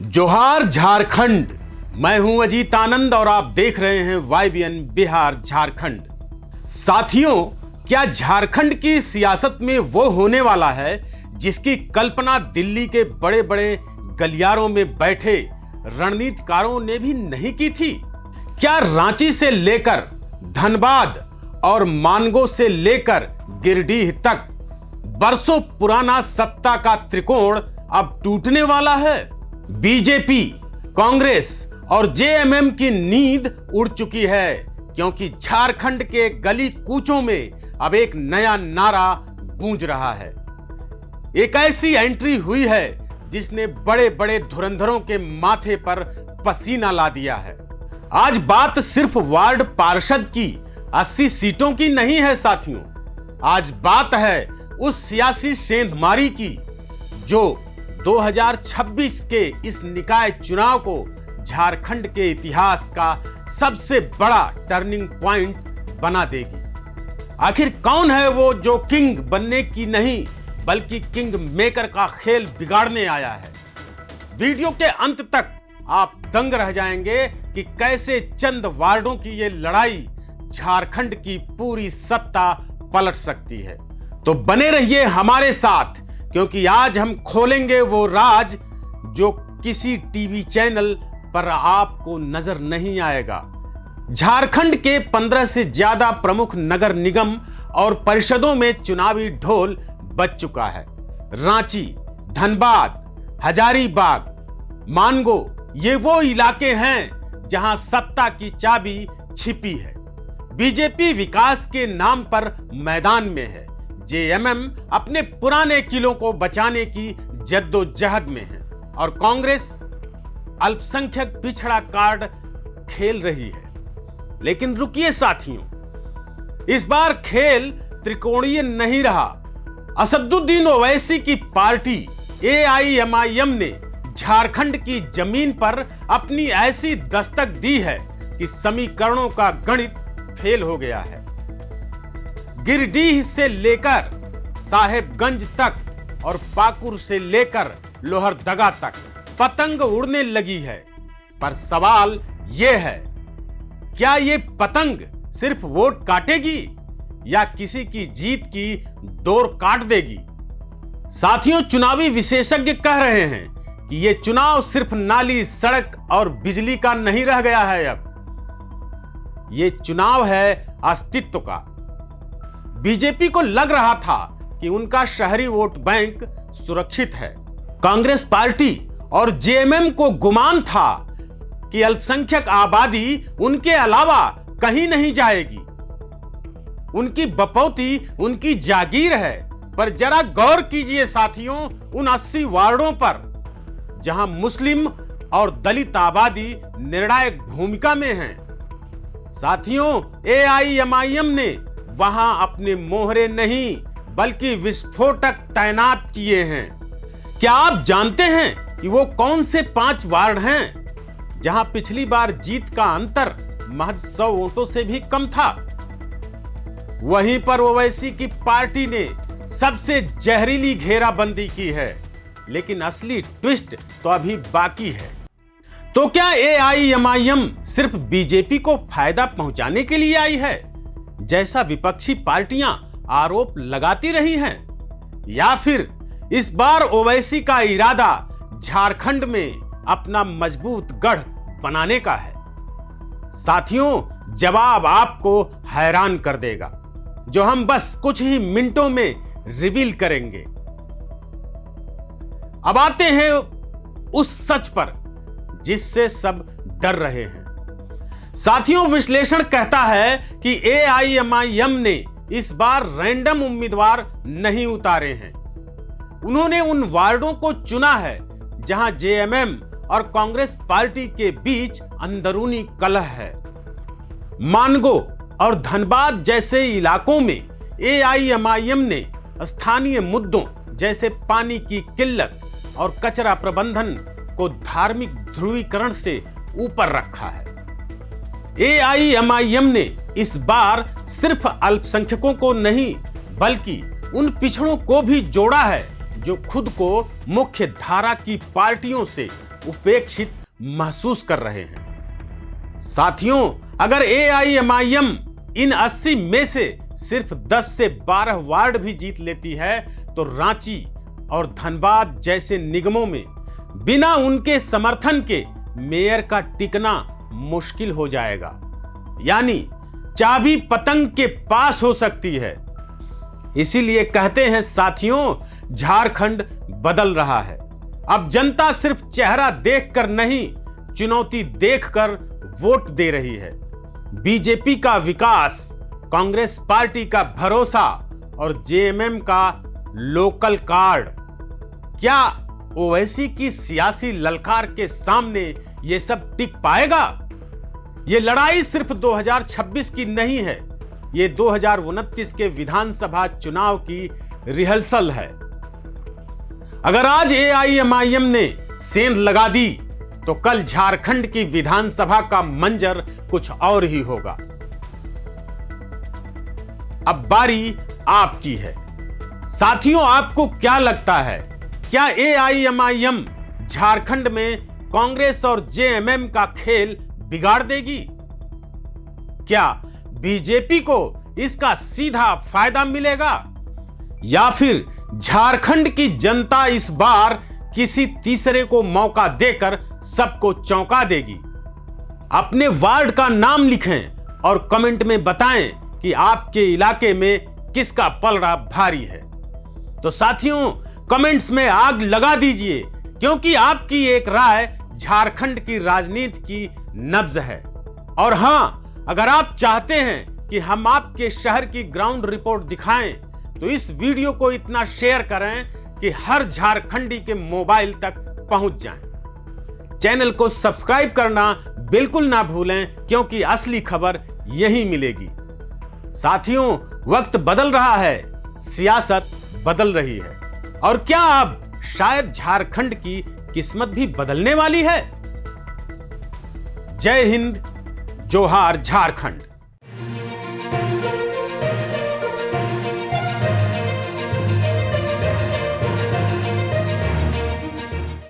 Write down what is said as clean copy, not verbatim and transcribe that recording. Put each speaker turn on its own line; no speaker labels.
जोहार झारखंड। मैं हूं अजीत आनंद और आप देख रहे हैं YBN बिहार झारखंड। साथियों, क्या झारखंड की सियासत में वो होने वाला है जिसकी कल्पना दिल्ली के बड़े बड़े गलियारों में बैठे रणनीतिकारों ने भी नहीं की थी? क्या रांची से लेकर धनबाद और मानगो से लेकर गिरिडीह तक बरसों पुराना सत्ता का त्रिकोण अब टूटने वाला है? बीजेपी, कांग्रेस और जेएमएम की नींद उड़ चुकी है, क्योंकि झारखंड के गली कूचों में अब एक नया नारा गूंज रहा है। एक ऐसी एंट्री हुई है जिसने बड़े बड़े धुरंधरों के माथे पर पसीना ला दिया है। आज बात सिर्फ वार्ड पार्षद की 80 सीटों की नहीं है साथियों, आज बात है उस सियासी सेंधमारी की जो 2026 के इस निकाय चुनाव को झारखंड के इतिहास का सबसे बड़ा टर्निंग पॉइंट बना देगी। आखिर कौन है वो जो किंग बनने की नहीं बल्कि किंग मेकर का खेल बिगाड़ने आया है? वीडियो के अंत तक आप दंग रह जाएंगे कि कैसे चंद वार्डों की ये लड़ाई झारखंड की पूरी सत्ता पलट सकती है। तो बने रहिए हमारे साथ, क्योंकि आज हम खोलेंगे वो राज जो किसी टीवी चैनल पर आपको नजर नहीं आएगा। झारखंड के 15 से ज्यादा प्रमुख नगर निगम और परिषदों में चुनावी ढोल बज चुका है। रांची, धनबाद, हजारीबाग, मानगो ये वो इलाके हैं जहां सत्ता की चाबी छिपी है। बीजेपी विकास के नाम पर मैदान में है, जेएमएम अपने पुराने किलों को बचाने की जद्दोजहद में है और कांग्रेस अल्पसंख्यक पिछड़ा कार्ड खेल रही है। लेकिन रुकिए साथियों, इस बार खेल त्रिकोणीय नहीं रहा। असदुद्दीन ओवैसी की पार्टी AIMIM ने झारखंड की जमीन पर अपनी ऐसी दस्तक दी है कि समीकरणों का गणित फेल हो गया है। गिरिडीह से लेकर साहेबगंज तक और पाकुड़ से लेकर लोहरदगा तक पतंग उड़ने लगी है। पर सवाल यह है, क्या ये पतंग सिर्फ वोट काटेगी या किसी की जीत की डोर काट देगी? साथियों, चुनावी विशेषज्ञ कह रहे हैं कि ये चुनाव सिर्फ नाली, सड़क और बिजली का नहीं रह गया है। अब ये चुनाव है अस्तित्व का। बीजेपी को लग रहा था कि उनका शहरी वोट बैंक सुरक्षित है। कांग्रेस पार्टी और जेएमएम को गुमान था कि अल्पसंख्यक आबादी उनके अलावा कहीं नहीं जाएगी। उनकी बपौती उनकी जागीर है। पर जरा गौर कीजिए साथियों, उन 80 वार्डों पर जहां मुस्लिम और दलित आबादी निर्णायक भूमिका में है। साथियों, AIMIM ने वहां अपने मोहरे नहीं बल्कि विस्फोटक तैनात किए हैं। क्या आप जानते हैं कि वो कौन से 5 वार्ड हैं जहां पिछली बार जीत का अंतर महज 100 वोटों से भी कम था? वहीं पर ओवैसी की पार्टी ने सबसे जहरीली घेराबंदी की है, लेकिन असली ट्विस्ट तो अभी बाकी है। तो क्या AIMIM सिर्फ बीजेपी को फायदा पहुंचाने के लिए आई है, जैसा विपक्षी पार्टियां आरोप लगाती रही हैं? या फिर इस बार ओवैसी का इरादा झारखंड में अपना मजबूत गढ़ बनाने का है? साथियों, जवाब आपको हैरान कर देगा, जो हम बस कुछ ही मिनटों में रिवील करेंगे। अब आते हैं उस सच पर जिससे सब डर रहे हैं। साथियों, विश्लेषण कहता है कि AIMIM ने इस बार रैंडम उम्मीदवार नहीं उतारे हैं। उन्होंने उन वार्डों को चुना है जहां जेएमएम और कांग्रेस पार्टी के बीच अंदरूनी कलह है। मानगो और धनबाद जैसे इलाकों में AIMIM ने स्थानीय मुद्दों जैसे पानी की किल्लत और कचरा प्रबंधन को धार्मिक ध्रुवीकरण से ऊपर रखा है। AIMIM ने इस बार सिर्फ अल्पसंख्यकों को नहीं बल्कि उन पिछड़ों को भी जोड़ा है जो खुद को मुख्य धारा की पार्टियों से उपेक्षित महसूस कर रहे हैं। साथियों, अगर AIMIM इन 80 में से सिर्फ 10 से 12 वार्ड भी जीत लेती है तो रांची और धनबाद जैसे निगमों में बिना उनके समर्थन के मेयर का टिकना मुश्किल हो जाएगा। यानी चाबी पतंग के पास हो सकती है। इसीलिए कहते हैं साथियों, झारखंड बदल रहा है। अब जनता सिर्फ चेहरा देखकर नहीं, चुनौती देखकर वोट दे रही है। बीजेपी का विकास, कांग्रेस पार्टी का भरोसा और JMM का लोकल कार्ड, क्या ओवैसी की सियासी ललकार के सामने यह सब टिक पाएगा? यह लड़ाई सिर्फ 2026 की नहीं है, ये 2029 के विधानसभा चुनाव की रिहर्सल है। अगर आज AIMIM ने सेंध लगा दी तो कल झारखंड की विधानसभा का मंजर कुछ और ही होगा। अब बारी आपकी है। साथियों, आपको क्या लगता है, क्या AIMIM झारखंड में कांग्रेस और JMM का खेल बिगाड़ देगी? क्या बीजेपी को इसका सीधा फायदा मिलेगा, या फिर झारखंड की जनता इस बार किसी तीसरे को मौका देकर सबको चौंका देगी? अपने वार्ड का नाम लिखें और कमेंट में बताएं कि आपके इलाके में किसका पलड़ा भारी है। तो साथियों, कमेंट्स में आग लगा दीजिए, क्योंकि आपकी एक राय झारखंड की राजनीति की नब्ज है। और हां, अगर आप चाहते हैं कि हम आपके शहर की ग्राउंड रिपोर्ट दिखाएं तो इस वीडियो को इतना शेयर करें कि हर झारखंडी के मोबाइल तक पहुंच जाए। चैनल को सब्सक्राइब करना बिल्कुल ना भूलें, क्योंकि असली खबर यहीं मिलेगी। साथियों, वक्त बदल रहा है, सियासत बदल रही है, और क्या अब शायद झारखंड की किस्मत भी बदलने वाली है? जय हिंद, जोहार झारखंड।